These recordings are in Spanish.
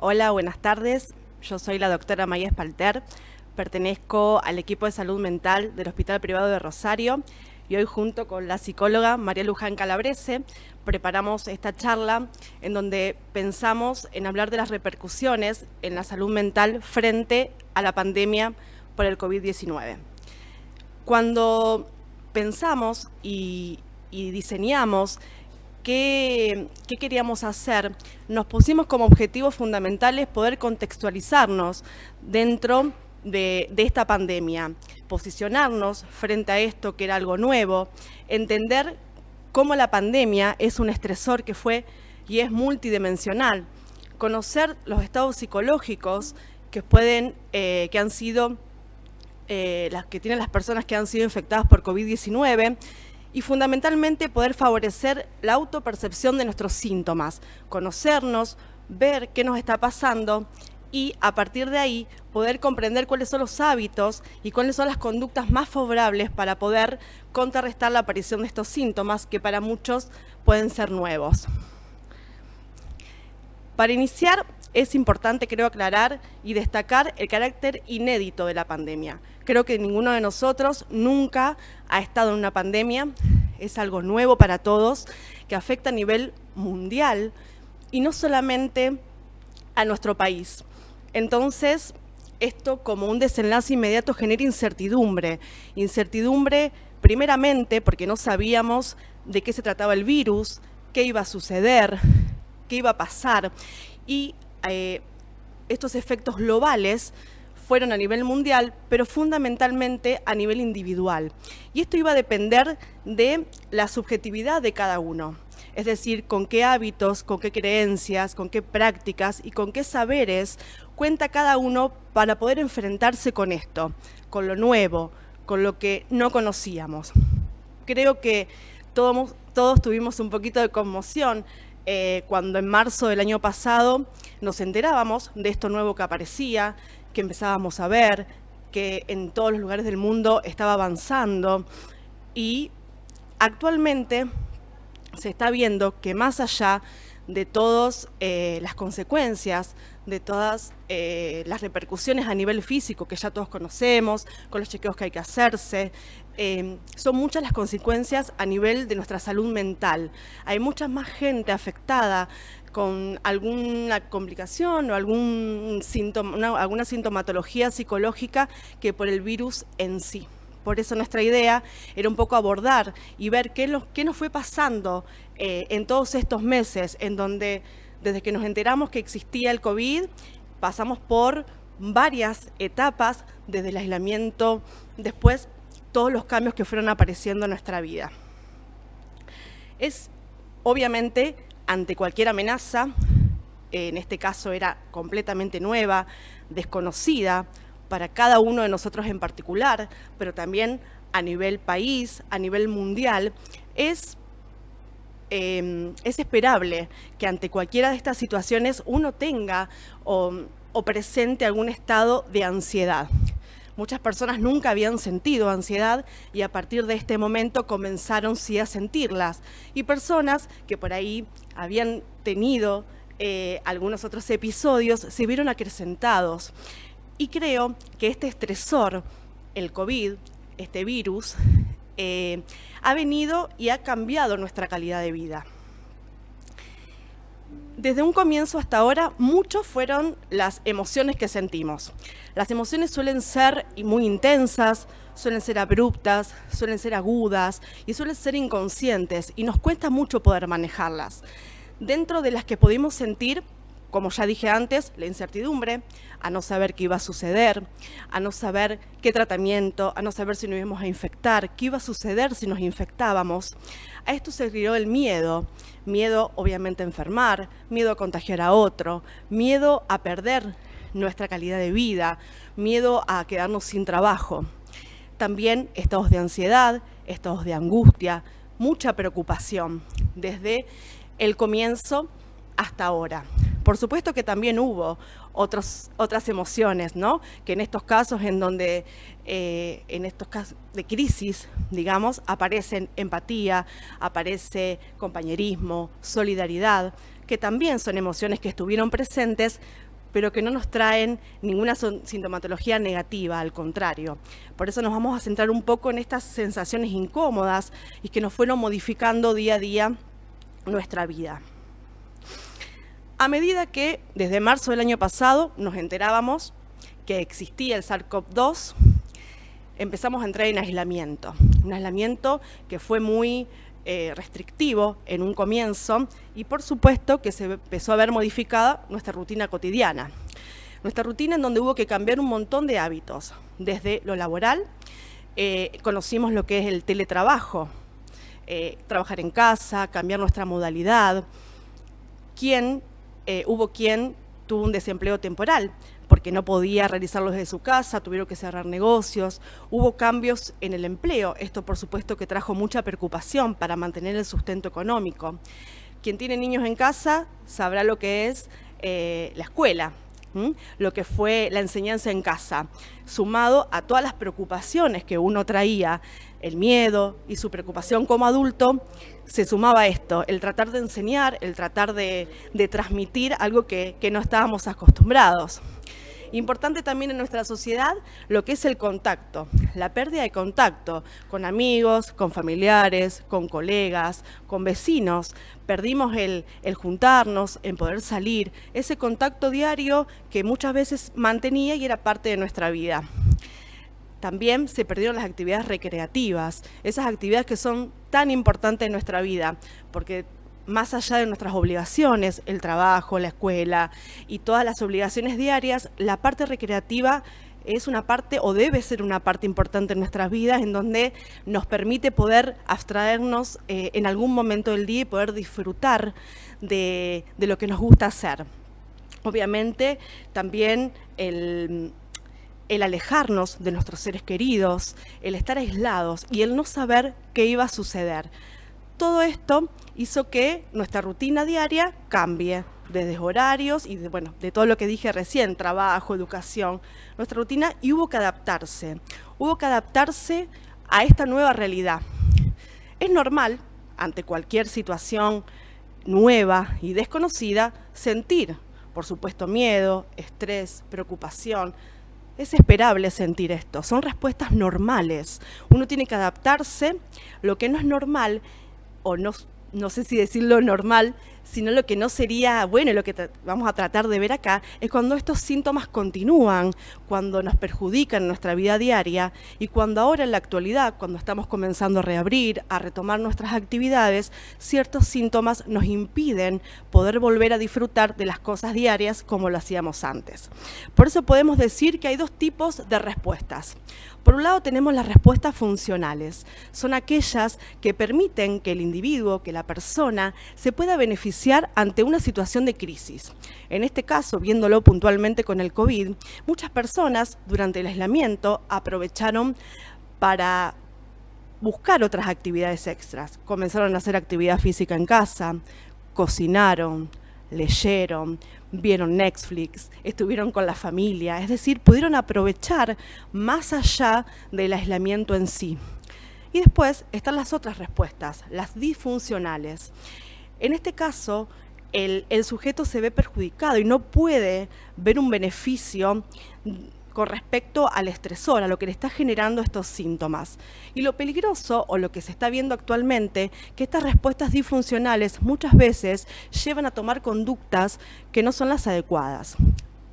Hola, buenas tardes. Yo soy la doctora Maya Espalter, pertenezco al equipo de salud mental del Hospital Privado de Rosario y hoy junto con la psicóloga María Luján Calabrese preparamos esta charla en donde pensamos en hablar de las repercusiones en la salud mental frente a la pandemia por el COVID-19. Cuando pensamos y diseñamos qué queríamos hacer, nos pusimos como objetivos fundamentales poder contextualizarnos dentro de esta pandemia, posicionarnos frente a esto que era algo nuevo, entender cómo la pandemia es un estresor que fue y es multidimensional, conocer los estados psicológicos que han sido las que tienen las personas que han sido infectadas por COVID-19 y fundamentalmente poder favorecer la autopercepción de nuestros síntomas, conocernos, ver qué nos está pasando y a partir de ahí poder comprender cuáles son los hábitos y cuáles son las conductas más favorables para poder contrarrestar la aparición de estos síntomas que para muchos pueden ser nuevos. Para iniciar, es importante, creo, aclarar y destacar el carácter inédito de la pandemia. Creo que ninguno de nosotros nunca ha estado en una pandemia, es algo nuevo para todos, que afecta a nivel mundial y no solamente a nuestro país. Entonces, esto como un desenlace inmediato genera incertidumbre. Incertidumbre primeramente porque no sabíamos de qué se trataba el virus, qué iba a suceder, qué iba a pasar y estos efectos globales fueron a nivel mundial, pero fundamentalmente a nivel individual. Y esto iba a depender de la subjetividad de cada uno, es decir, con qué hábitos, con qué creencias, con qué prácticas y con qué saberes cuenta cada uno para poder enfrentarse con esto, con lo nuevo, con lo que no conocíamos. Creo que todos tuvimos un poquito de conmoción cuando en marzo del año pasado nos enterábamos de esto nuevo que aparecía, que empezábamos a ver, que en todos los lugares del mundo estaba avanzando y actualmente se está viendo que más allá de todas las consecuencias, de todas las repercusiones a nivel físico que ya todos conocemos, con los chequeos que hay que hacerse, son muchas las consecuencias a nivel de nuestra salud mental. Hay mucha más gente afectada con alguna complicación o alguna sintomatología psicológica que por el virus en sí. Por eso nuestra idea era un poco abordar y ver qué nos fue pasando en todos estos meses, en donde desde que nos enteramos que existía el COVID, pasamos por varias etapas, desde el aislamiento, después todos los cambios que fueron apareciendo en nuestra vida. Es obviamente ante cualquier amenaza, en este caso era completamente nueva, desconocida, para cada uno de nosotros en particular, pero también a nivel país, a nivel mundial, es esperable que ante cualquiera de estas situaciones uno tenga o presente algún estado de ansiedad. Muchas personas nunca habían sentido ansiedad y a partir de este momento comenzaron sí a sentirlas. Y personas que por ahí habían tenido algunos otros episodios se vieron acrecentados. Y creo que este estresor, el COVID, este virus, ha venido y ha cambiado nuestra calidad de vida. Desde un comienzo hasta ahora, muchas fueron las emociones que sentimos. Las emociones suelen ser muy intensas, suelen ser abruptas, suelen ser agudas y suelen ser inconscientes y nos cuesta mucho poder manejarlas. Dentro de las que pudimos sentir, como ya dije antes, la incertidumbre, a no saber qué iba a suceder, a no saber qué tratamiento, a no saber si nos íbamos a infectar, qué iba a suceder si nos infectábamos. A esto se agregó el miedo obviamente a enfermar, miedo a contagiar a otro, miedo a perder nuestra calidad de vida, miedo a quedarnos sin trabajo. También estados de ansiedad, estados de angustia, mucha preocupación desde el comienzo hasta ahora. Por supuesto que también hubo otras emociones, ¿no? Que en estos casos en donde, en estos casos de crisis, digamos, aparecen empatía, aparece compañerismo, solidaridad, que también son emociones que estuvieron presentes, pero que no nos traen ninguna sintomatología negativa, al contrario. Por eso nos vamos a centrar un poco en estas sensaciones incómodas y que nos fueron modificando día a día nuestra vida. A medida que desde marzo del año pasado nos enterábamos que existía el SARS-CoV-2, empezamos a entrar en aislamiento. Un aislamiento que fue muy restrictivo en un comienzo y por supuesto que se empezó a ver modificada nuestra rutina cotidiana. Nuestra rutina en donde hubo que cambiar un montón de hábitos. Desde lo laboral, conocimos lo que es el teletrabajo, trabajar en casa, cambiar nuestra modalidad. Hubo quien tuvo un desempleo temporal porque no podía realizarlo desde su casa, tuvieron que cerrar negocios, hubo cambios en el empleo. Esto, por supuesto, que trajo mucha preocupación para mantener el sustento económico. Quien tiene niños en casa sabrá lo que es la escuela, lo que fue la enseñanza en casa, sumado a todas las preocupaciones que uno traía, el miedo y su preocupación como adulto, se sumaba esto, el tratar de enseñar, el tratar de transmitir algo que no estábamos acostumbrados. Importante también en nuestra sociedad lo que es el contacto, la pérdida de contacto con amigos, con familiares, con colegas, con vecinos. Perdimos el juntarnos, en poder salir, ese contacto diario que muchas veces mantenía y era parte de nuestra vida. También se perdieron las actividades recreativas, esas actividades que son tan importantes en nuestra vida, porque más allá de nuestras obligaciones, el trabajo, la escuela y todas las obligaciones diarias, la parte recreativa es una parte o debe ser una parte importante en nuestras vidas en donde nos permite poder abstraernos en algún momento del día y poder disfrutar de lo que nos gusta hacer. Obviamente también el alejarnos de nuestros seres queridos, el estar aislados y el no saber qué iba a suceder. Todo esto hizo que nuestra rutina diaria cambie, desde horarios y de todo lo que dije recién, trabajo, educación, nuestra rutina, y hubo que adaptarse a esta nueva realidad. Es normal, ante cualquier situación nueva y desconocida, sentir, por supuesto, miedo, estrés, preocupación. Es esperable sentir esto, son respuestas normales. Uno tiene que adaptarse. Lo que no es normal, o no sé si decirlo normal, sino lo que no sería bueno, lo que vamos a tratar de ver acá, es cuando estos síntomas continúan, cuando nos perjudican nuestra vida diaria y cuando ahora en la actualidad, cuando estamos comenzando a reabrir, a retomar nuestras actividades, ciertos síntomas nos impiden poder volver a disfrutar de las cosas diarias como lo hacíamos antes. Por eso podemos decir que hay dos tipos de respuestas. Por un lado tenemos las respuestas funcionales. Son aquellas que permiten que el individuo, que la persona, se pueda beneficiar ante una situación de crisis. En este caso, viéndolo puntualmente con el COVID, muchas personas durante el aislamiento aprovecharon para buscar otras actividades extras. Comenzaron a hacer actividad física en casa, cocinaron, leyeron, vieron Netflix, estuvieron con la familia, es decir, pudieron aprovechar más allá del aislamiento en sí. Y después están las otras respuestas, las disfuncionales. En este caso, el sujeto se ve perjudicado y no puede ver un beneficio con respecto al estresor, a lo que le está generando estos síntomas. Y lo peligroso, o lo que se está viendo actualmente, que estas respuestas disfuncionales muchas veces llevan a tomar conductas que no son las adecuadas,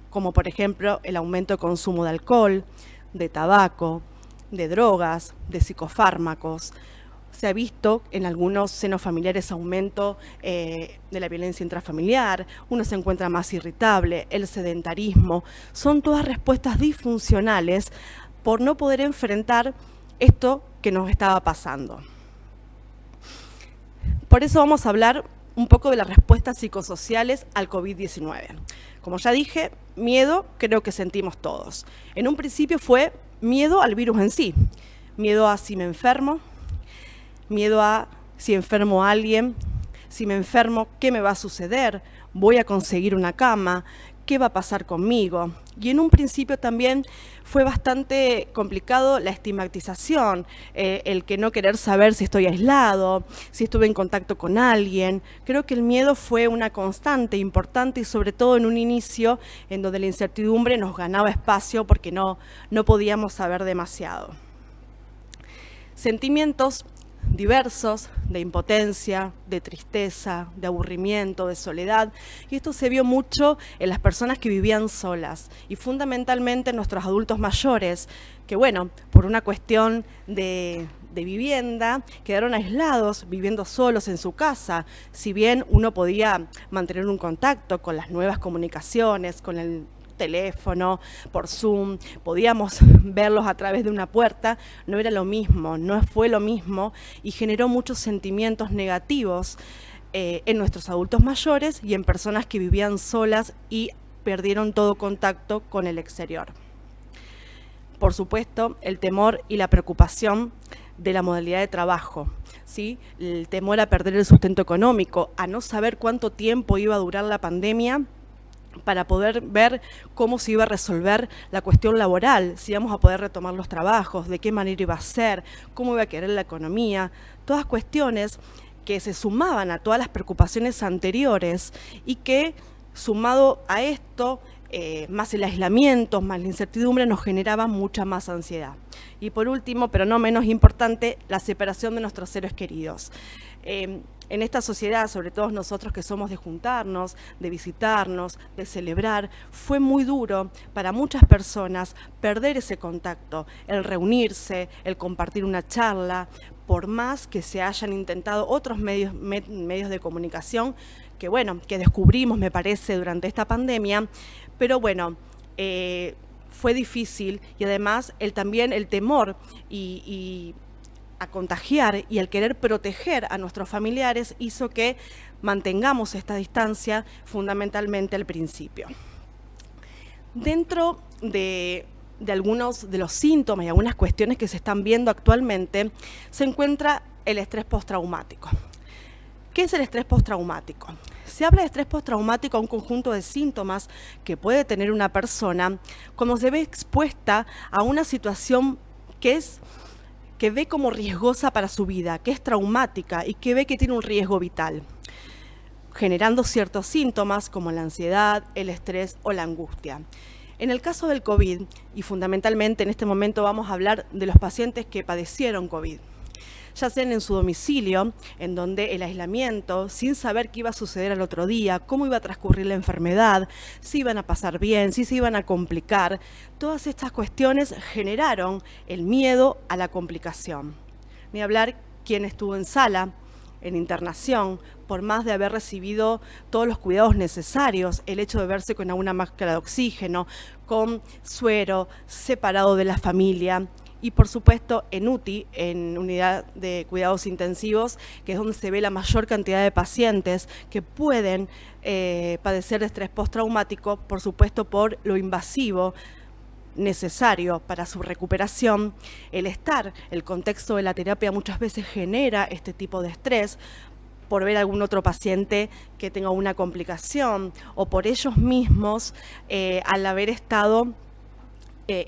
como por ejemplo el aumento de consumo de alcohol, de tabaco, de drogas, de psicofármacos. Se ha visto en algunos senos familiares aumento de la violencia intrafamiliar, uno se encuentra más irritable, el sedentarismo. Son todas respuestas disfuncionales por no poder enfrentar esto que nos estaba pasando. Por eso vamos a hablar un poco de las respuestas psicosociales al COVID-19. Como ya dije, miedo creo que sentimos todos. En un principio fue miedo al virus en sí, miedo a si me enfermo, miedo a si enfermo a alguien, si me enfermo, ¿qué me va a suceder? ¿Voy a conseguir una cama? qué va a pasar conmigo. Y en un principio también fue bastante complicado la estigmatización, el que no querer saber si estoy aislado, si estuve en contacto con alguien. Creo que el miedo fue una constante importante y sobre todo en un inicio en donde la incertidumbre nos ganaba espacio porque no podíamos saber demasiado. Sentimientos diversos de impotencia, de tristeza, de aburrimiento, de soledad, y esto se vio mucho en las personas que vivían solas y fundamentalmente en nuestros adultos mayores, que bueno, por una cuestión de vivienda, quedaron aislados, viviendo solos en su casa. Si bien uno podía mantener un contacto con las nuevas comunicaciones, con el teléfono, por Zoom, podíamos verlos a través de una puerta, no era lo mismo, no fue lo mismo y generó muchos sentimientos negativos en nuestros adultos mayores y en personas que vivían solas y perdieron todo contacto con el exterior. Por supuesto, el temor y la preocupación de la modalidad de trabajo, ¿sí? El temor a perder el sustento económico, a no saber cuánto tiempo iba a durar la pandemia, para poder ver cómo se iba a resolver la cuestión laboral, si íbamos a poder retomar los trabajos, de qué manera iba a ser, cómo iba a quedar la economía, todas cuestiones que se sumaban a todas las preocupaciones anteriores y que, sumado a esto, más el aislamiento, más la incertidumbre, nos generaba mucha más ansiedad. Y por último, pero no menos importante, la separación de nuestros seres queridos. En esta sociedad, sobre todo nosotros que somos de juntarnos, de visitarnos, de celebrar, fue muy duro para muchas personas perder ese contacto, el reunirse, el compartir una charla, por más que se hayan intentado otros medios de comunicación, que bueno, que descubrimos, me parece, durante esta pandemia, pero bueno, fue difícil y además también el temor a contagiar y el querer proteger a nuestros familiares hizo que mantengamos esta distancia fundamentalmente al principio. Dentro de algunos de los síntomas y algunas cuestiones que se están viendo actualmente, se encuentra el estrés postraumático. ¿Qué es el estrés postraumático? Se habla de estrés postraumático a un conjunto de síntomas que puede tener una persona cuando se ve expuesta a una situación que ve como riesgosa para su vida, que es traumática y que ve que tiene un riesgo vital, generando ciertos síntomas como la ansiedad, el estrés o la angustia. En el caso del COVID, y fundamentalmente en este momento vamos a hablar de los pacientes que padecieron COVID, ya sean en su domicilio, en donde el aislamiento, sin saber qué iba a suceder al otro día, cómo iba a transcurrir la enfermedad, si iban a pasar bien, si se iban a complicar, todas estas cuestiones generaron el miedo a la complicación. Ni hablar quien estuvo en sala, en internación, por más de haber recibido todos los cuidados necesarios, el hecho de verse con una máscara de oxígeno, con suero, separado de la familia, y por supuesto en UTI, en unidad de cuidados intensivos, que es donde se ve la mayor cantidad de pacientes que pueden padecer de estrés postraumático, por supuesto por lo invasivo necesario para su recuperación. El contexto de la terapia muchas veces genera este tipo de estrés, por ver algún otro paciente que tenga una complicación o por ellos mismos al haber estado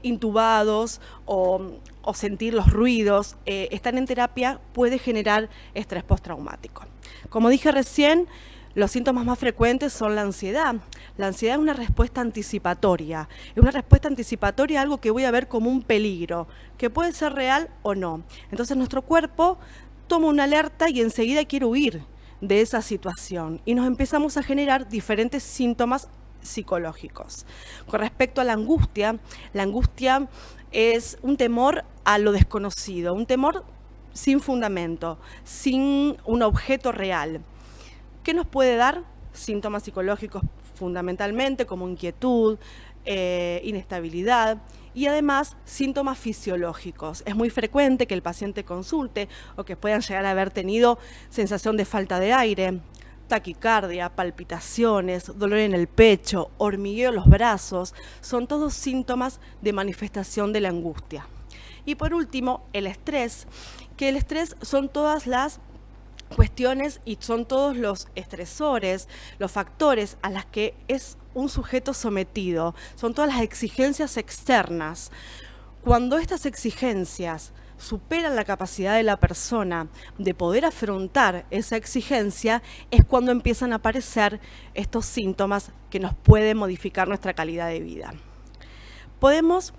intubados o sentir los ruidos, estar en terapia puede generar estrés postraumático. Como dije recién, los síntomas más frecuentes son la ansiedad. La ansiedad es una respuesta anticipatoria. Es una respuesta anticipatoria a algo que voy a ver como un peligro, que puede ser real o no. Entonces nuestro cuerpo toma una alerta y enseguida quiere huir de esa situación y nos empezamos a generar diferentes síntomas psicológicos. Con respecto a la angustia es un temor a lo desconocido, un temor sin fundamento, sin un objeto real. ¿Qué nos puede dar? Síntomas psicológicos fundamentalmente como inquietud, inestabilidad y además síntomas fisiológicos. Es muy frecuente que el paciente consulte o que puedan llegar a haber tenido sensación de falta de aire, taquicardia, palpitaciones, dolor en el pecho, hormigueo en los brazos, son todos síntomas de manifestación de la angustia. Y por último, el estrés, que el estrés son todas las cuestiones y son todos los estresores, los factores a las que es un sujeto sometido, son todas las exigencias externas. Cuando estas exigencias superan la capacidad de la persona de poder afrontar esa exigencia, es cuando empiezan a aparecer estos síntomas que nos pueden modificar nuestra calidad de vida. Podemos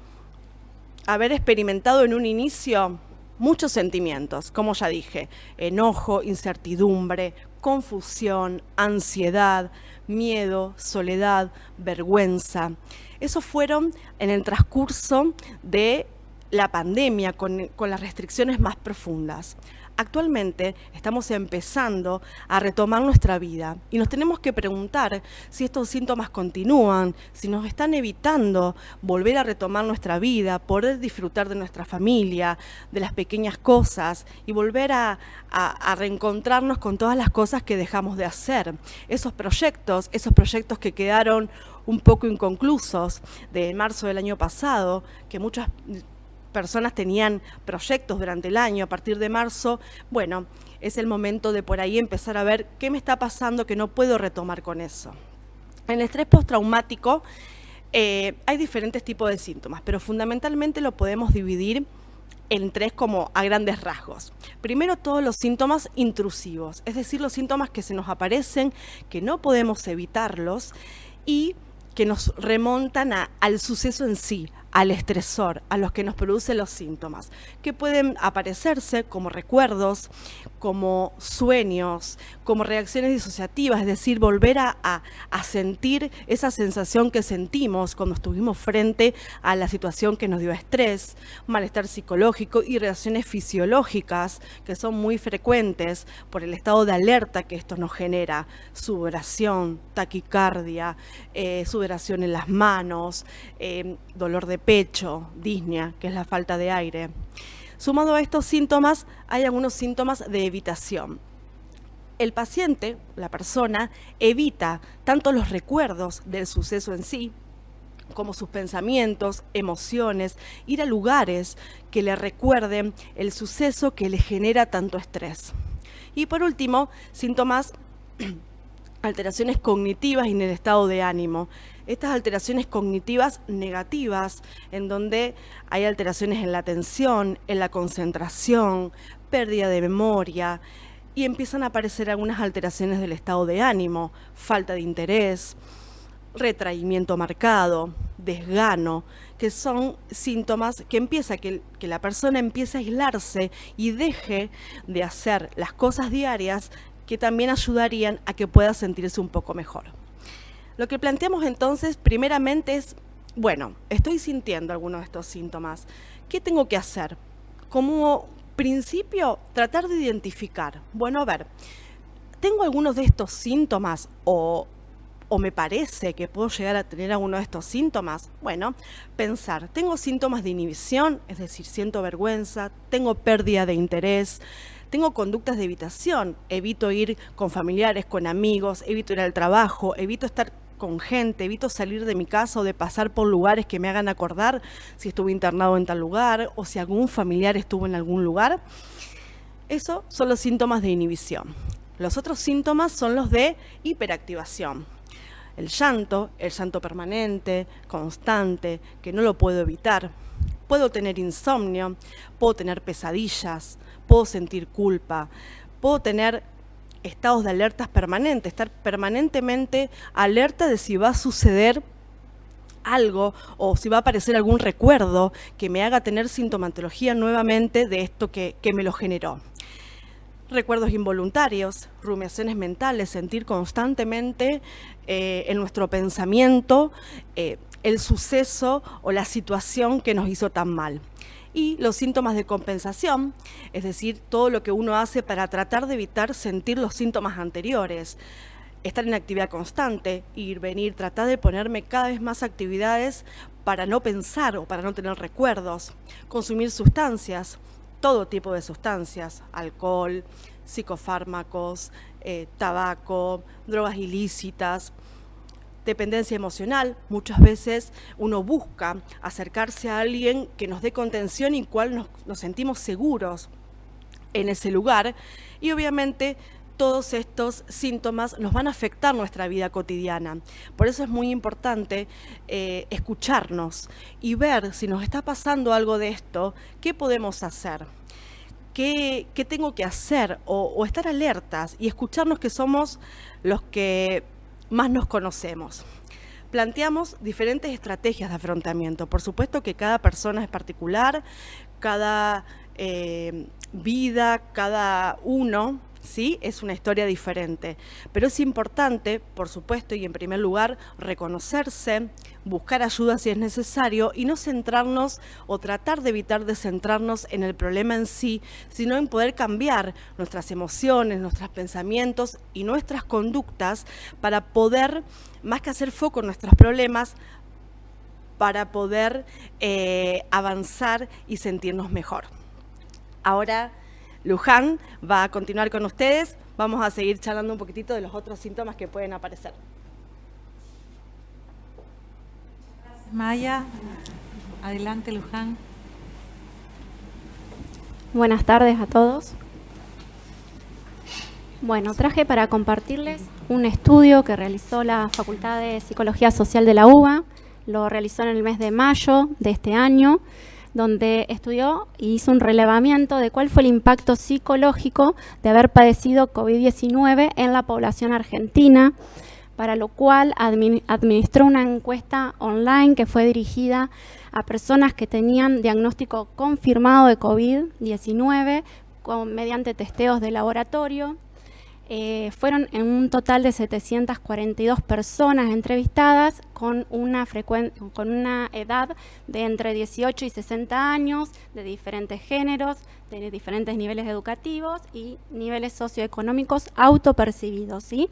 haber experimentado en un inicio muchos sentimientos, como ya dije, enojo, incertidumbre, confusión, ansiedad, miedo, soledad, vergüenza. Esos fueron en el transcurso de la pandemia con las restricciones más profundas. Actualmente estamos empezando a retomar nuestra vida y nos tenemos que preguntar si estos síntomas continúan, si nos están evitando volver a retomar nuestra vida, poder disfrutar de nuestra familia, de las pequeñas cosas y volver a reencontrarnos con todas las cosas que dejamos de hacer. Esos proyectos que quedaron un poco inconclusos de marzo del año pasado, que muchas personas tenían proyectos durante el año. A partir de marzo, bueno, es el momento de por ahí empezar a ver qué me está pasando que no puedo retomar con eso. En el estrés postraumático hay diferentes tipos de síntomas, pero fundamentalmente lo podemos dividir en tres como a grandes rasgos. Primero, todos los síntomas intrusivos, es decir, los síntomas que se nos aparecen, que no podemos evitarlos y que nos remontan al suceso en sí, al estresor, a los que nos producen los síntomas, que pueden aparecerse como recuerdos, como sueños, como reacciones disociativas, es decir, volver a sentir esa sensación que sentimos cuando estuvimos frente a la situación que nos dio estrés, malestar psicológico y reacciones fisiológicas que son muy frecuentes por el estado de alerta que esto nos genera, sudoración, taquicardia, sudoración en las manos, dolor de pecho, disnea, que es la falta de aire. Sumado a estos síntomas, hay algunos síntomas de evitación. El paciente, la persona, evita tanto los recuerdos del suceso en sí, como sus pensamientos, emociones, ir a lugares que le recuerden el suceso que le genera tanto estrés. Y por último, síntomas, alteraciones cognitivas y en el estado de ánimo. Estas alteraciones cognitivas negativas, en donde hay alteraciones en la atención, en la concentración, pérdida de memoria, y empiezan a aparecer algunas alteraciones del estado de ánimo, falta de interés, retraimiento marcado, desgano, que son síntomas que la persona empieza a aislarse y deje de hacer las cosas diarias que también ayudarían a que pueda sentirse un poco mejor. Lo que planteamos entonces, primeramente es, bueno, estoy sintiendo algunos de estos síntomas. ¿Qué tengo que hacer? Como principio, tratar de identificar. Bueno, a ver, ¿tengo algunos de estos síntomas o me parece que puedo llegar a tener alguno de estos síntomas? Bueno, pensar, ¿tengo síntomas de inhibición? Es decir, siento vergüenza, tengo pérdida de interés, tengo conductas de evitación, evito ir con familiares, con amigos, evito ir al trabajo, evito estar con gente, evito salir de mi casa o de pasar por lugares que me hagan acordar si estuve internado en tal lugar o si algún familiar estuvo en algún lugar. Esos son los síntomas de inhibición. Los otros síntomas son los de hiperactivación. El llanto permanente, constante, que no lo puedo evitar. Puedo tener insomnio, puedo tener pesadillas, puedo sentir culpa, puedo tener estados de alertas permanentes, estar permanentemente alerta de si va a suceder algo o si va a aparecer algún recuerdo que me haga tener sintomatología nuevamente de esto que me lo generó. Recuerdos involuntarios, rumiaciones mentales, sentir constantemente en nuestro pensamiento el suceso o la situación que nos hizo tan mal. Y los síntomas de compensación, es decir, todo lo que uno hace para tratar de evitar sentir los síntomas anteriores. Estar en actividad constante, ir, venir, tratar de ponerme cada vez más actividades para no pensar o para no tener recuerdos. Consumir sustancias, todo tipo de sustancias, alcohol, psicofármacos, tabaco, drogas ilícitas. Dependencia emocional, muchas veces uno busca acercarse a alguien que nos dé contención y cual nos sentimos seguros. en ese lugar y obviamente todos estos síntomas nos van a afectar nuestra vida cotidiana. Por eso es muy importante escucharnos y ver si nos está pasando algo de esto, qué podemos hacer. ¿Qué tengo que hacer? O estar alertas y escucharnos, que somos los que más nos conocemos. Planteamos diferentes estrategias de afrontamiento. Por supuesto que cada persona es particular, cada vida, cada uno, ¿sí? Es una historia diferente. Pero es importante, por supuesto, y en primer lugar, reconocerse, buscar ayuda si es necesario y no centrarnos o tratar de evitar de centrarnos en el problema en sí, sino en poder cambiar nuestras emociones, nuestros pensamientos y nuestras conductas para poder, más que hacer foco en nuestros problemas, para poder avanzar y sentirnos mejor. Ahora Luján va a continuar con ustedes. Vamos a seguir charlando un poquitito de los otros síntomas que pueden aparecer. Gracias, Maya. Adelante, Luján. Buenas tardes a todos. Bueno, traje para compartirles un estudio que realizó la Facultad de Psicología Social de la UBA. Lo realizó en el mes de mayo de este año, donde estudió y hizo un relevamiento de cuál fue el impacto psicológico de haber padecido COVID-19 en la población argentina, para lo cual administró una encuesta online que fue dirigida a personas que tenían diagnóstico confirmado de COVID-19 mediante testeos de laboratorio. Fueron en un total de 742 personas entrevistadas con una edad de entre 18 y 60 años, de diferentes géneros, de diferentes niveles educativos y niveles socioeconómicos autopercibidos, ¿sí?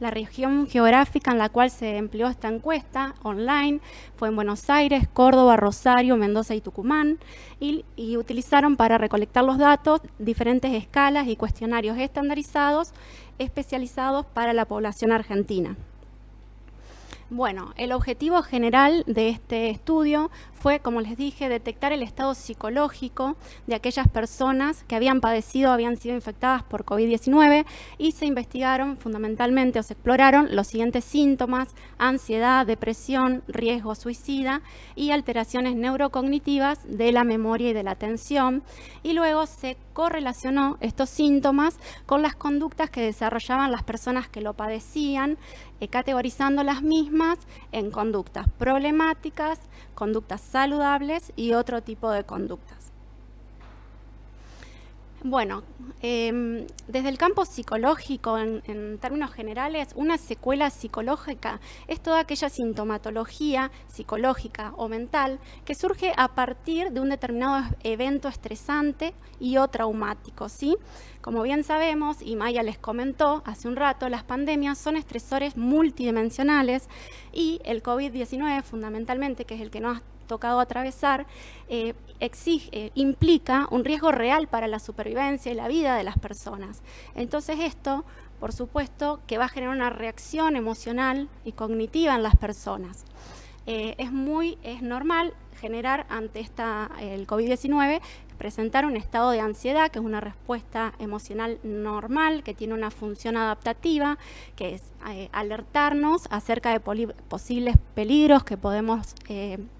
La región geográfica en la cual se empleó esta encuesta online fue en Buenos Aires, Córdoba, Rosario, Mendoza y Tucumán, y utilizaron para recolectar los datos diferentes escalas y cuestionarios estandarizados especializados para la población argentina. Bueno, el objetivo general de este estudio fue, como les dije, detectar el estado psicológico de aquellas personas que habían sido infectadas por COVID-19 y se investigaron fundamentalmente o se exploraron los siguientes síntomas: ansiedad, depresión, riesgo suicida y alteraciones neurocognitivas de la memoria y de la atención. Y luego se correlacionó estos síntomas con las conductas que desarrollaban las personas que lo padecían, categorizando las mismas en conductas problemáticas, conductas saludables y otro tipo de conductas. Bueno, desde el campo psicológico, en términos generales, una secuela psicológica es toda aquella sintomatología psicológica o mental que surge a partir de un determinado evento estresante y o traumático, ¿sí? Como bien sabemos, y Maya les comentó hace un rato, las pandemias son estresores multidimensionales y el COVID-19 fundamentalmente, que es el que nos ha tocado atravesar, implica un riesgo real para la supervivencia y la vida de las personas. Entonces esto, por supuesto, que va a generar una reacción emocional y cognitiva en las personas. Es normal generar ante el COVID-19 presentar un estado de ansiedad, que es una respuesta emocional normal, que tiene una función adaptativa, que es alertarnos acerca de posibles peligros que podemos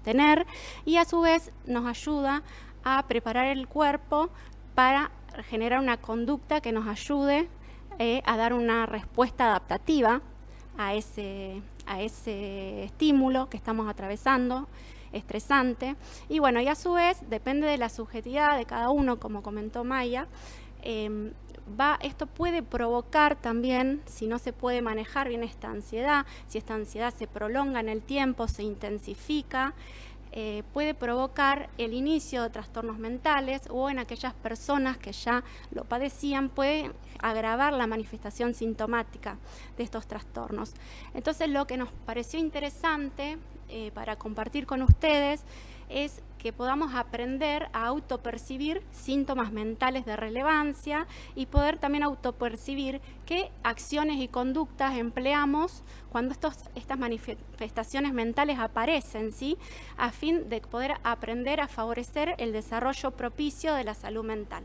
tener, y a su vez nos ayuda a preparar el cuerpo para generar una conducta que nos ayude a dar una respuesta adaptativa a ese estímulo que estamos atravesando, estresante. Y bueno, y a su vez depende de la subjetividad de cada uno, como comentó Maya. Esto puede provocar también, si no se puede manejar bien esta ansiedad, si esta ansiedad se prolonga en el tiempo, se intensifica, puede provocar el inicio de trastornos mentales, o en aquellas personas que ya lo padecían puede agravar la manifestación sintomática de estos trastornos. Entonces, lo que nos pareció interesante para compartir con ustedes es que podamos aprender a autopercibir síntomas mentales de relevancia y poder también autopercibir qué acciones y conductas empleamos cuando estas manifestaciones mentales aparecen, ¿sí? A fin de poder aprender a favorecer el desarrollo propicio de la salud mental.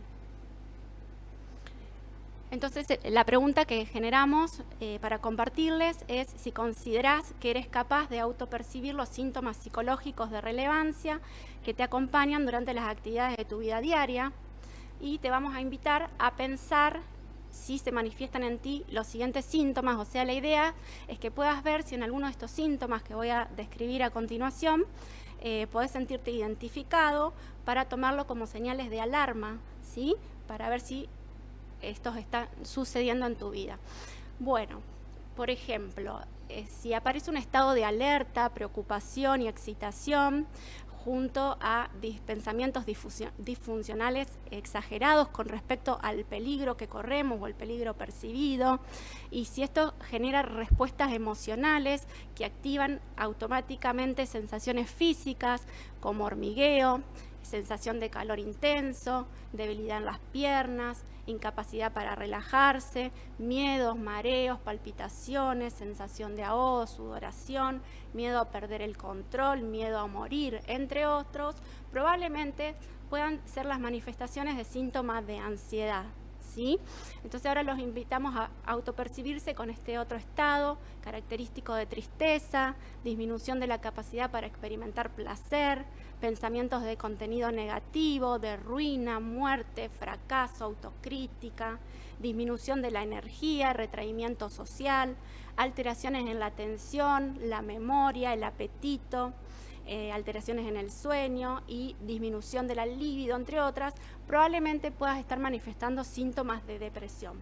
Entonces, la pregunta que generamos para compartirles es si considerás que eres capaz de autopercibir los síntomas psicológicos de relevancia que te acompañan durante las actividades de tu vida diaria, y te vamos a invitar a pensar si se manifiestan en ti los siguientes síntomas. O sea, la idea es que puedas ver si en alguno de estos síntomas que voy a describir a continuación podés sentirte identificado, para tomarlo como señales de alarma, ¿sí? Para ver si esto está sucediendo en tu vida. Bueno, por ejemplo, si aparece un estado de alerta, preocupación y excitación, junto a pensamientos disfuncionales exagerados con respecto al peligro que corremos o el peligro percibido, y si esto genera respuestas emocionales que activan automáticamente sensaciones físicas como hormigueo, sensación de calor intenso, debilidad en las piernas, incapacidad para relajarse, miedos, mareos, palpitaciones, sensación de ahogo, sudoración, miedo a perder el control, miedo a morir, entre otros, probablemente puedan ser las manifestaciones de síntomas de ansiedad, ¿sí? Entonces ahora los invitamos a autopercibirse con este otro estado característico de tristeza, disminución de la capacidad para experimentar placer, pensamientos de contenido negativo, de ruina, muerte, fracaso, autocrítica, disminución de la energía, retraimiento social, alteraciones en la atención, la memoria, el apetito, alteraciones en el sueño y disminución de la libido, entre otras. Probablemente puedas estar manifestando síntomas de depresión.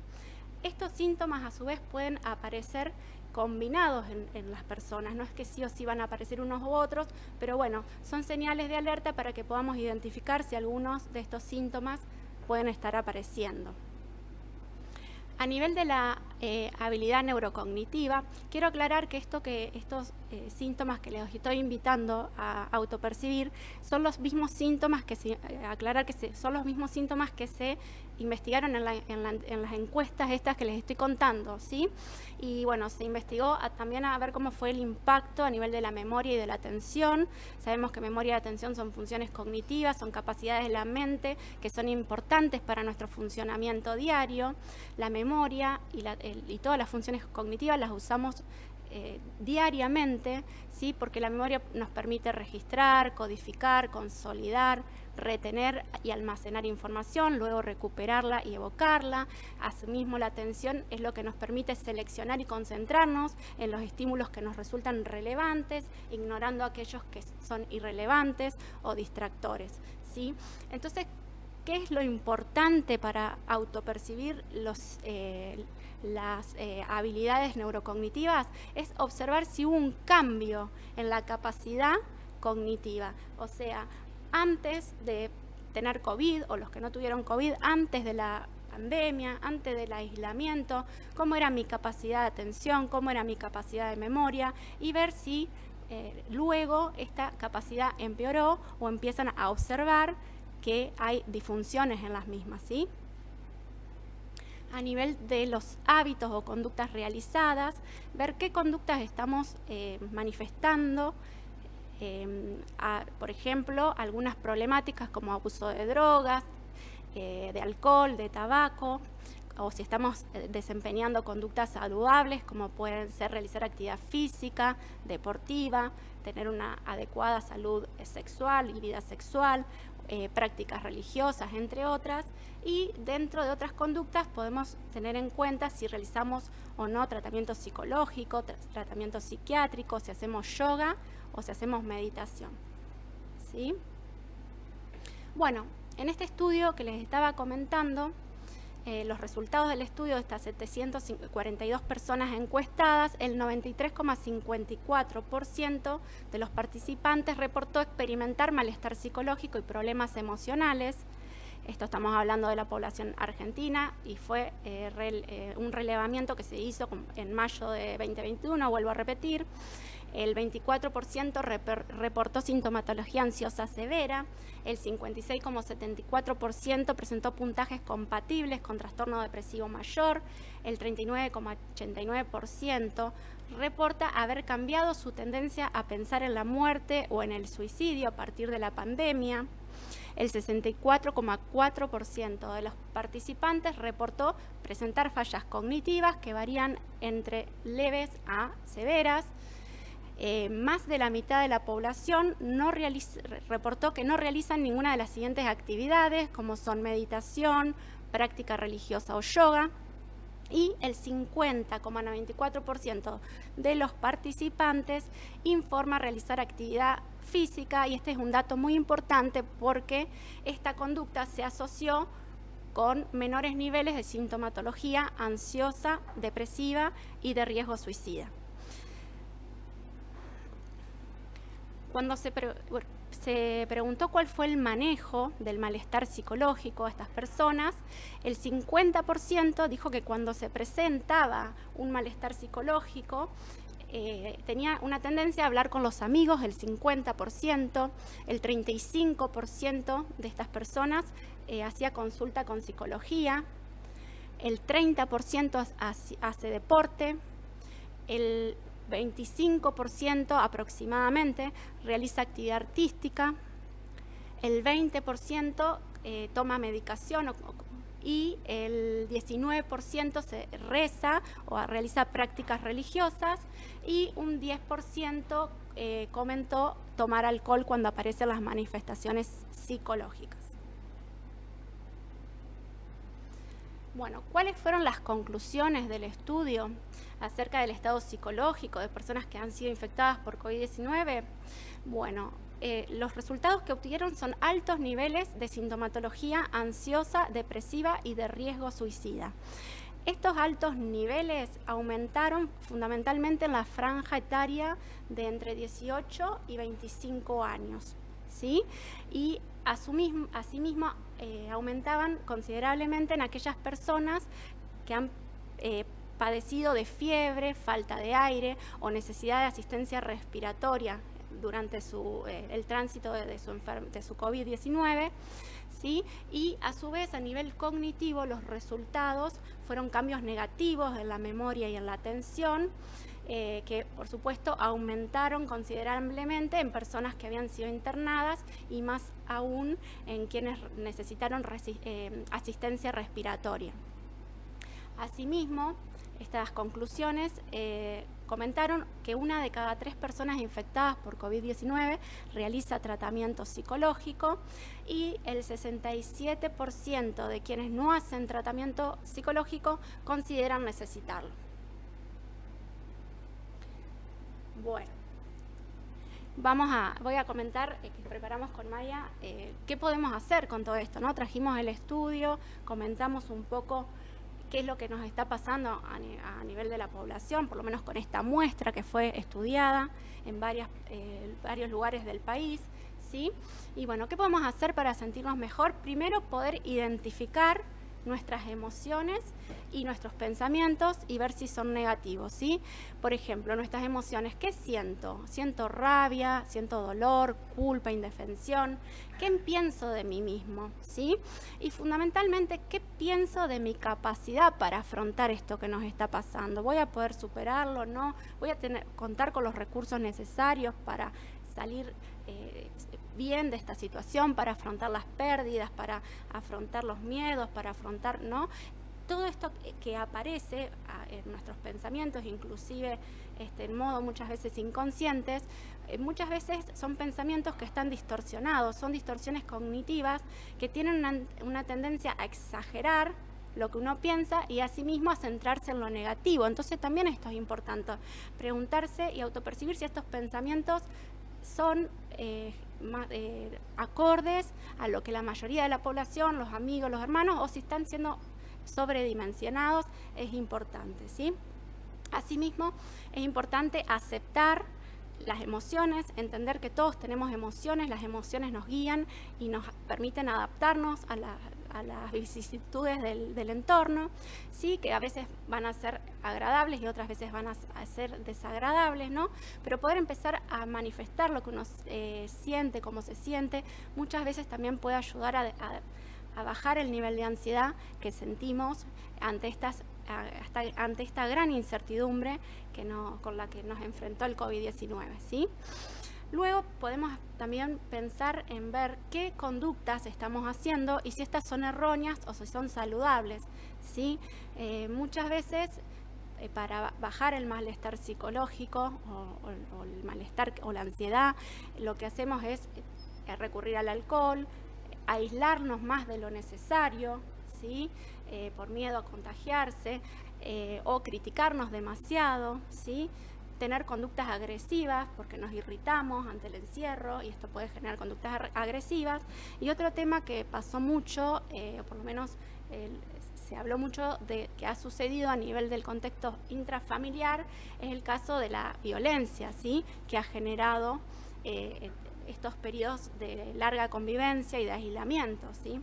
Estos síntomas a su vez pueden aparecer combinados en las personas, no es que sí o sí van a aparecer unos u otros, pero bueno, son señales de alerta para que podamos identificar si algunos de estos síntomas pueden estar apareciendo. A nivel de la habilidad neurocognitiva, quiero aclarar que estos síntomas que les estoy invitando a autopercibir son los mismos síntomas que son los mismos síntomas que se investigaron en las encuestas estas que les estoy contando, ¿sí? Y bueno, se investigó también a ver cómo fue el impacto a nivel de la memoria y de la atención. Sabemos que memoria y atención son funciones cognitivas, son capacidades de la mente que son importantes para nuestro funcionamiento diario. La memoria y todas las funciones cognitivas las usamos diariamente, ¿sí? Porque la memoria nos permite registrar, codificar, consolidar, retener y almacenar información, luego recuperarla y evocarla. Asimismo, la atención es lo que nos permite seleccionar y concentrarnos en los estímulos que nos resultan relevantes, ignorando aquellos que son irrelevantes o distractores, ¿sí? Entonces, ¿qué es lo importante para autopercibir las habilidades neurocognitivas? Es observar si hubo un cambio en la capacidad cognitiva. O sea, antes de tener COVID o los que no tuvieron COVID, antes de la pandemia, antes del aislamiento, cómo era mi capacidad de atención, cómo era mi capacidad de memoria, y ver si luego esta capacidad empeoró o empiezan a observar que hay disfunciones en las mismas, ¿sí? A nivel de los hábitos o conductas realizadas, ver qué conductas estamos manifestando, por ejemplo, algunas problemáticas como abuso de drogas, de alcohol, de tabaco, o si estamos desempeñando conductas saludables como pueden ser realizar actividad física, deportiva, tener una adecuada salud sexual y vida sexual, prácticas religiosas, entre otras. Y dentro de otras conductas podemos tener en cuenta si realizamos o no tratamiento psicológico, tratamiento psiquiátrico, si hacemos yoga o si hacemos meditación, ¿sí? Bueno, en este estudio que les estaba comentando, los resultados del estudio de estas 742 personas encuestadas, el 93,54% de los participantes reportó experimentar malestar psicológico y problemas emocionales. Esto estamos hablando de la población argentina y fue un relevamiento que se hizo en mayo de 2021, vuelvo a repetir. el 24% reportó sintomatología ansiosa severa, el 56,74% presentó puntajes compatibles con trastorno depresivo mayor, el 39,89% reporta haber cambiado su tendencia a pensar en la muerte o en el suicidio a partir de la pandemia. El 64,4% de los participantes reportó presentar fallas cognitivas que varían entre leves a severas. Más de la mitad de la población reportó que no realizan ninguna de las siguientes actividades, como son meditación, práctica religiosa o yoga. Y el 50,94% de los participantes informa realizar actividad física, y este es un dato muy importante porque esta conducta se asoció con menores niveles de sintomatología ansiosa, depresiva y de riesgo suicida. Cuando se preguntó cuál fue el manejo del malestar psicológico a estas personas, el 50% dijo que cuando se presentaba un malestar psicológico, tenía una tendencia a hablar con los amigos, el 50%, el 35% de estas personas hacía consulta con psicología, el 30% hace deporte, el 25% aproximadamente realiza actividad artística, el 20% toma medicación y el 19% se reza o realiza prácticas religiosas, y un 10% comentó tomar alcohol cuando aparecen las manifestaciones psicológicas. Bueno, ¿cuáles fueron las conclusiones del estudio acerca del estado psicológico de personas que han sido infectadas por COVID-19? Bueno, los resultados que obtuvieron son altos niveles de sintomatología ansiosa, depresiva y de riesgo suicida. Estos altos niveles aumentaron fundamentalmente en la franja etaria de entre 18 y 25 años, ¿sí? Y asimismo aumentaban considerablemente en aquellas personas que han padecido de fiebre, falta de aire o necesidad de asistencia respiratoria durante el tránsito de su COVID-19, ¿sí? Y a su vez, a nivel cognitivo, los resultados fueron cambios negativos en la memoria y en la atención, que por supuesto aumentaron considerablemente en personas que habían sido internadas y más aún en quienes necesitaron asistencia respiratoria. Asimismo, estas conclusiones comentaron que 1 de cada 3 personas infectadas por COVID-19 realiza tratamiento psicológico, y el 67% de quienes no hacen tratamiento psicológico consideran necesitarlo. Bueno, voy a comentar, que preparamos con Maya, qué podemos hacer con todo esto, ¿no? Trajimos el estudio, comentamos un poco qué es lo que nos está pasando a nivel de la población, por lo menos con esta muestra que fue estudiada en varios lugares del país, ¿sí? Y bueno, ¿qué podemos hacer para sentirnos mejor? Primero, poder identificar nuestras emociones y nuestros pensamientos y ver si son negativos, ¿sí? Por ejemplo, nuestras emociones, ¿qué siento? Siento rabia, siento dolor, culpa, indefensión. ¿Qué pienso de mí mismo? ¿Sí? Y fundamentalmente, ¿qué pienso de mi capacidad para afrontar esto que nos está pasando? ¿Voy a poder superarlo? ¿No? ¿Voy a contar con los recursos necesarios para salir bien de esta situación, para afrontar las pérdidas, para afrontar los miedos, para afrontar, ¿no? Todo esto que aparece en nuestros pensamientos, inclusive en modo muchas veces inconscientes, muchas veces son pensamientos que están distorsionados, son distorsiones cognitivas que tienen una tendencia a exagerar lo que uno piensa y asimismo a centrarse en lo negativo. Entonces también esto es importante, preguntarse y autopercibir si estos pensamientos son acordes a lo que la mayoría de la población, los amigos, los hermanos, o si están siendo sobredimensionados, es importante, ¿sí? Asimismo, es importante aceptar las emociones, entender que todos tenemos emociones, las emociones nos guían y nos permiten adaptarnos a las vicisitudes del entorno, ¿sí? Que a veces van a ser agradables y otras veces van a ser desagradables, ¿no? Pero poder empezar a manifestar lo que uno siente, cómo se siente, muchas veces también puede ayudar a bajar el nivel de ansiedad que sentimos ante esta gran incertidumbre con la que nos enfrentó el COVID-19, ¿sí? Luego podemos también pensar en ver qué conductas estamos haciendo y si estas son erróneas o si son saludables, ¿sí? Muchas veces para bajar el malestar psicológico o el malestar o la ansiedad, lo que hacemos es recurrir al alcohol, aislarnos más de lo necesario, ¿sí? Por miedo a contagiarse o criticarnos demasiado, ¿sí? Tener conductas agresivas porque nos irritamos ante el encierro y esto puede generar conductas agresivas. Y otro tema que pasó mucho, o por lo menos se habló mucho de que ha sucedido a nivel del contexto intrafamiliar, es el caso de la violencia, ¿sí? Que ha generado estos periodos de larga convivencia y de aislamiento, ¿sí?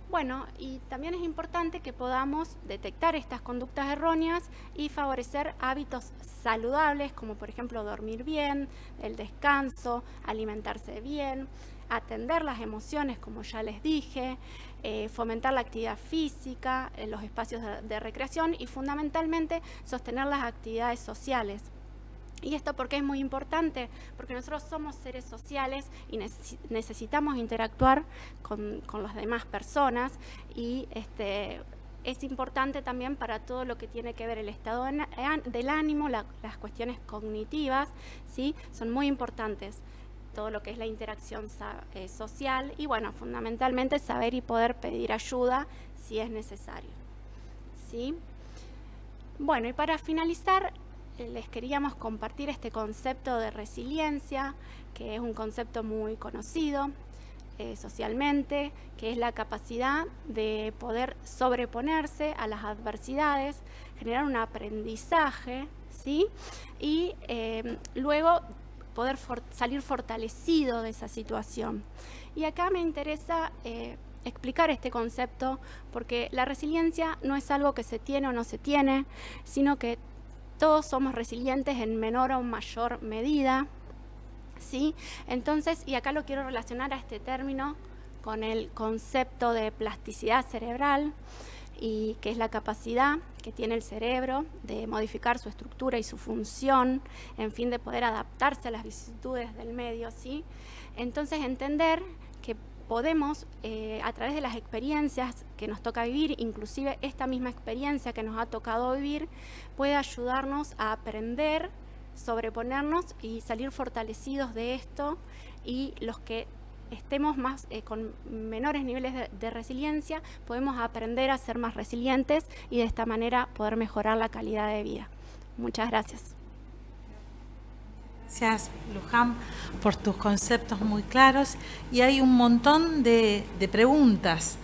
Bueno, y también es importante que podamos detectar estas conductas erróneas y favorecer hábitos saludables, como por ejemplo dormir bien, el descanso, alimentarse bien, atender las emociones, como ya les dije, fomentar la actividad física, los espacios de recreación y fundamentalmente sostener las actividades sociales. ¿Y esto por qué es muy importante? Porque nosotros somos seres sociales y necesitamos interactuar con las demás personas y es importante también para todo lo que tiene que ver el estado del ánimo, las cuestiones cognitivas, ¿sí? Son muy importantes, todo lo que es la interacción social y bueno, fundamentalmente saber y poder pedir ayuda si es necesario, ¿sí? Bueno, y para finalizar, les queríamos compartir este concepto de resiliencia, que es un concepto muy conocido socialmente, que es la capacidad de poder sobreponerse a las adversidades, generar un aprendizaje, ¿sí? Y luego poder salir fortalecido de esa situación. Y acá me interesa explicar este concepto porque la resiliencia no es algo que se tiene o no se tiene, sino que todos somos resilientes en menor o mayor medida, ¿sí? Entonces, y acá lo quiero relacionar a este término con el concepto de plasticidad cerebral, y que es la capacidad que tiene el cerebro de modificar su estructura y su función, en fin, de poder adaptarse a las vicisitudes del medio, ¿sí? Entonces, entender que podemos, a través de las experiencias que nos toca vivir, inclusive esta misma experiencia que nos ha tocado vivir, puede ayudarnos a aprender, sobreponernos y salir fortalecidos de esto, y los que estemos más con menores niveles de resiliencia, podemos aprender a ser más resilientes y de esta manera poder mejorar la calidad de vida. Muchas gracias. Gracias, Luján, por tus conceptos muy claros. Y hay un montón de preguntas,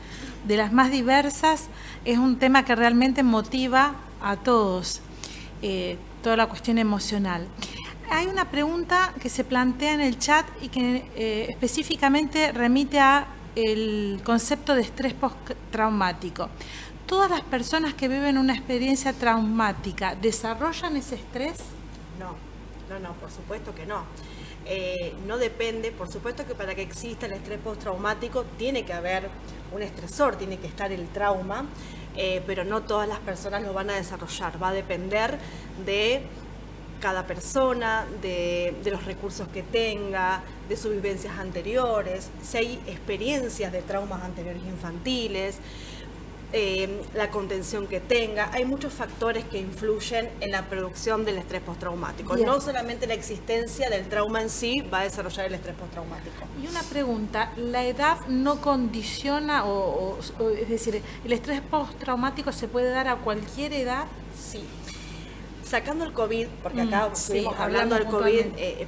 de las más diversas. Es un tema que realmente motiva a todos, toda la cuestión emocional. Hay una pregunta que se plantea en el chat y que específicamente remite a el concepto de estrés postraumático. ¿Todas las personas que viven una experiencia traumática desarrollan ese estrés? No, por supuesto que no. No depende, por supuesto que para que exista el estrés postraumático tiene que haber un estresor, tiene que estar el trauma, pero no todas las personas lo van a desarrollar. Va a depender de cada persona, de los recursos que tenga, de sus vivencias anteriores, si hay experiencias de traumas anteriores infantiles, la contención que tenga. Hay muchos factores que influyen en la producción del estrés postraumático. Bien. No solamente la existencia del trauma en sí va a desarrollar el estrés postraumático. Y una pregunta, ¿la edad no condiciona es decir, el estrés postraumático se puede dar a cualquier edad? Sí. Sacando el COVID, porque acá estuvimos hablando del COVID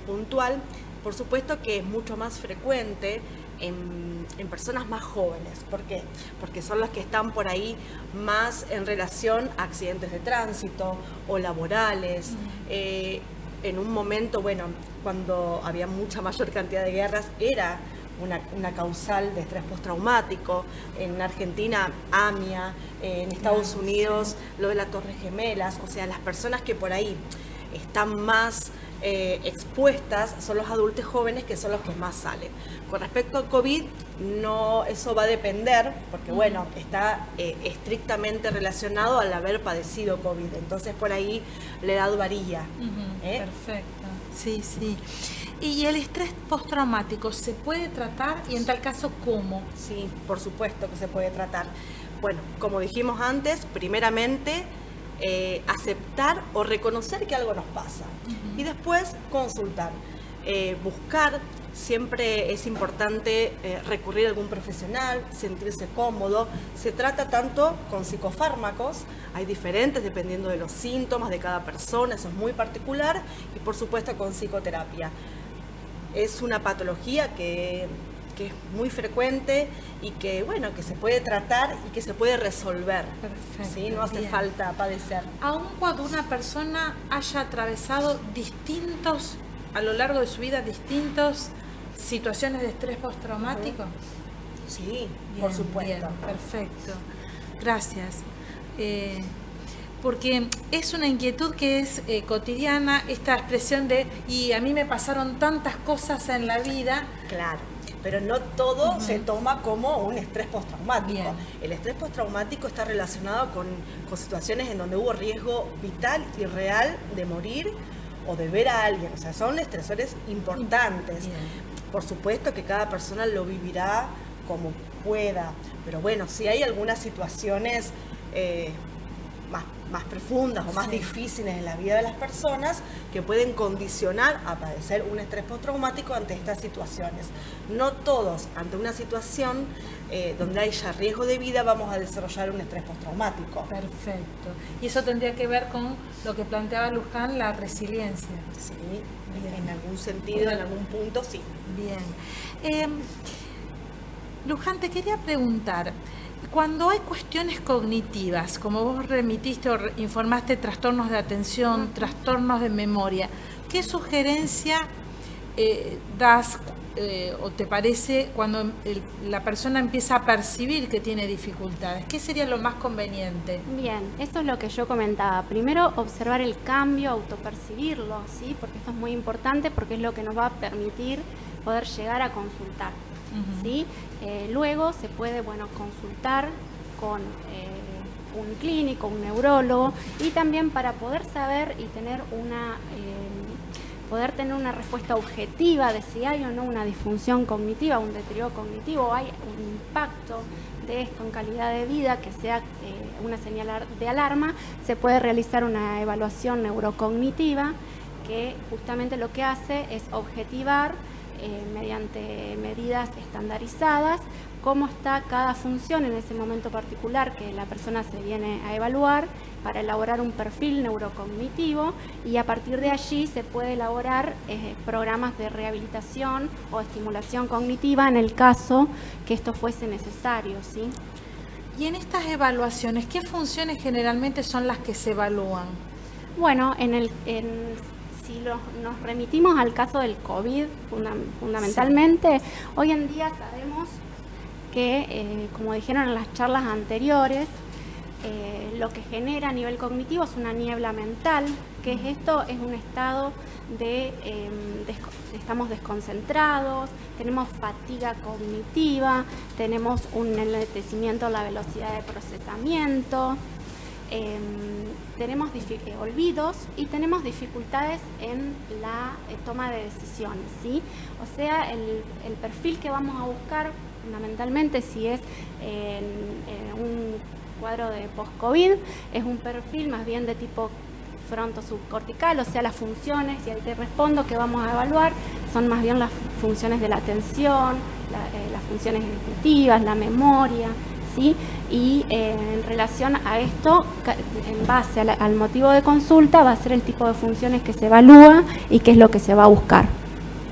puntual, por supuesto que es mucho más frecuente en personas más jóvenes. ¿Por qué? Porque son los que están por ahí más en relación a accidentes de tránsito o laborales. En un momento, bueno, cuando había mucha mayor cantidad de guerras, era una causal de estrés postraumático. En Argentina, AMIA, en Estados Unidos, lo de las Torres Gemelas. O sea, las personas que por ahí están más expuestas son los adultos jóvenes, que son los que más salen. Con respecto al COVID, no, eso va a depender, porque bueno, está estrictamente relacionado al haber padecido COVID. Entonces por ahí la edad varía. Perfecto, sí, sí. ¿Y el estrés postraumático se puede tratar? Y en tal caso, ¿cómo? Sí, por supuesto que se puede tratar. Bueno, como dijimos antes, primeramente aceptar o reconocer que algo nos pasa y después consultar, buscar. Siempre es importante recurrir a algún profesional, sentirse cómodo. Se trata tanto con psicofármacos, hay diferentes dependiendo de los síntomas de cada persona, eso es muy particular, y por supuesto con psicoterapia. Es una patología que es muy frecuente y que, bueno, que se puede tratar y que se puede resolver. Perfecto, ¿sí? No hace falta padecer. Aun cuando una persona haya atravesado a lo largo de su vida, distintas situaciones de estrés postraumático. Sí, bien, por supuesto. Bien, perfecto. Gracias. Porque es una inquietud que es cotidiana, esta expresión de, y a mí me pasaron tantas cosas en la vida. Claro, pero no todo se toma como un estrés postraumático. Bien. El estrés postraumático está relacionado con situaciones en donde hubo riesgo vital y real de morir o de ver a alguien. O sea, son estresores importantes. Bien. Por supuesto que cada persona lo vivirá como pueda, pero bueno, si hay algunas situaciones más profundas o más difíciles en la vida de las personas que pueden condicionar a padecer un estrés postraumático ante estas situaciones. No todos, ante una situación donde haya riesgo de vida, vamos a desarrollar un estrés postraumático. Perfecto. Y eso tendría que ver con lo que planteaba Luján, la resiliencia. Sí, bien. En algún sentido, en algún punto, sí. Bien. Luján, te quería preguntar, cuando hay cuestiones cognitivas, como vos remitiste o informaste, trastornos de atención, trastornos de memoria, ¿qué sugerencia das o te parece cuando la persona empieza a percibir que tiene dificultades? ¿Qué sería lo más conveniente? Bien, eso es lo que yo comentaba. Primero, observar el cambio, autopercibirlo, ¿sí? Porque esto es muy importante, porque es lo que nos va a permitir poder llegar a consultar. ¿Sí? Luego se puede, consultar con un clínico, un neurólogo, y también para poder saber y tener poder tener una respuesta objetiva de si hay o no una disfunción cognitiva, un deterioro cognitivo, hay un impacto de esto en calidad de vida que sea una señal de alarma, se puede realizar una evaluación neurocognitiva que justamente lo que hace es objetivar mediante medidas estandarizadas cómo está cada función en ese momento particular que la persona se viene a evaluar para elaborar un perfil neurocognitivo, y a partir de allí se puede elaborar programas de rehabilitación o estimulación cognitiva en el caso que esto fuese necesario, ¿sí? Y en estas evaluaciones, ¿qué funciones generalmente son las que se evalúan? Bueno, si nos remitimos al caso del COVID, fundamentalmente, hoy en día sabemos que, como dijeron en las charlas anteriores, lo que genera a nivel cognitivo es una niebla mental. ¿Qué es esto? Es un estado estamos desconcentrados, tenemos fatiga cognitiva, tenemos un enlentecimiento de la velocidad de procesamiento, tenemos olvidos y tenemos dificultades en la toma de decisiones, ¿sí? O sea, el perfil que vamos a buscar fundamentalmente, si es en un cuadro de post-COVID, es un perfil más bien de tipo fronto-subcortical, o sea, las funciones, y ahí te respondo, que vamos a evaluar son más bien las funciones de la atención, las funciones ejecutivas, la memoria, ¿sí? Y en relación a esto, en base al motivo de consulta, va a ser el tipo de funciones que se evalúa y qué es lo que se va a buscar.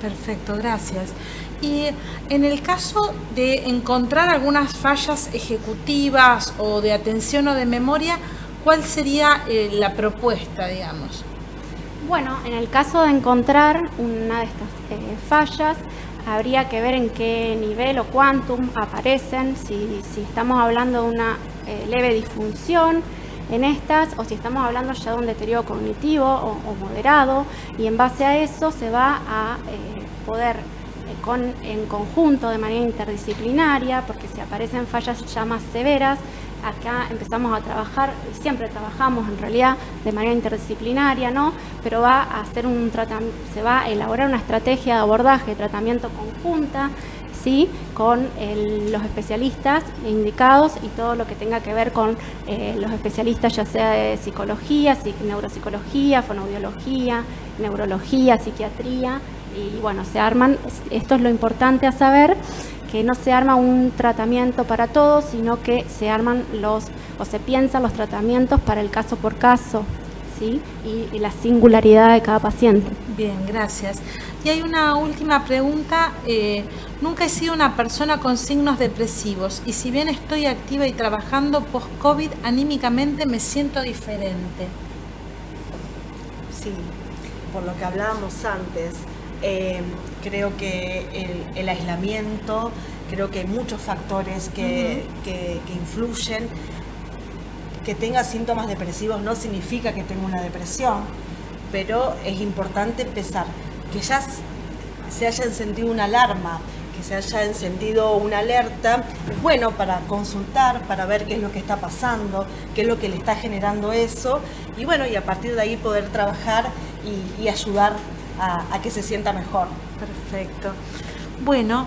Perfecto, gracias. Y en el caso de encontrar algunas fallas ejecutivas o de atención o de memoria, ¿cuál sería la propuesta, digamos? Bueno, en el caso de encontrar una de estas fallas, habría que ver en qué nivel o quantum aparecen, si estamos hablando de una leve disfunción en estas, o si estamos hablando ya de un deterioro cognitivo o moderado, y en base a eso se va a poder en conjunto, de manera interdisciplinaria, porque si aparecen fallas ya más severas, acá empezamos a trabajar, y siempre trabajamos en realidad de manera interdisciplinaria, ¿no? Pero se va a elaborar una estrategia de abordaje, de tratamiento conjunta, ¿sí? Con los especialistas indicados y todo lo que tenga que ver con los especialistas, ya sea de psicología, neuropsicología, fonoaudiología, neurología, psiquiatría, y bueno, se arman, esto es lo importante a saber, que no se arma un tratamiento para todos, sino que se arman se piensan los tratamientos para el caso por caso, ¿sí? Y la singularidad de cada paciente. Bien, gracias. Y hay una última pregunta. Nunca he sido una persona con signos depresivos y si bien estoy activa y trabajando post-COVID, anímicamente me siento diferente. Sí, por lo que hablábamos antes, creo que el aislamiento, creo que hay muchos factores que influyen. Que tenga síntomas depresivos no significa que tenga una depresión, pero es importante empezar, que ya se hayan sentido una alarma, que se haya encendido una alerta, es bueno para consultar, para ver qué es lo que está pasando, qué es lo que le está generando eso, y bueno, y a partir de ahí poder trabajar y ayudar a que se sienta mejor. Perfecto. Bueno,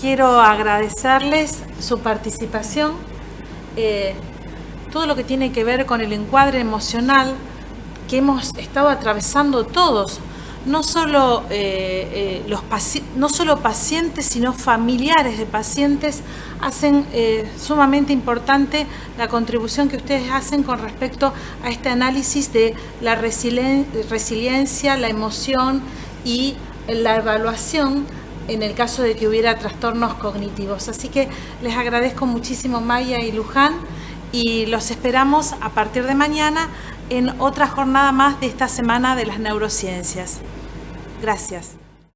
quiero agradecerles su participación. Todo lo que tiene que ver con el encuadre emocional que hemos estado atravesando todos, no solo pacientes, sino familiares de pacientes, hacen sumamente importante la contribución que ustedes hacen con respecto a este análisis de la resiliencia, la emoción y la evaluación en el caso de que hubiera trastornos cognitivos. Así que les agradezco muchísimo, Maya y Luján, y los esperamos a partir de mañana en otra jornada más de esta semana de las neurociencias. Gracias.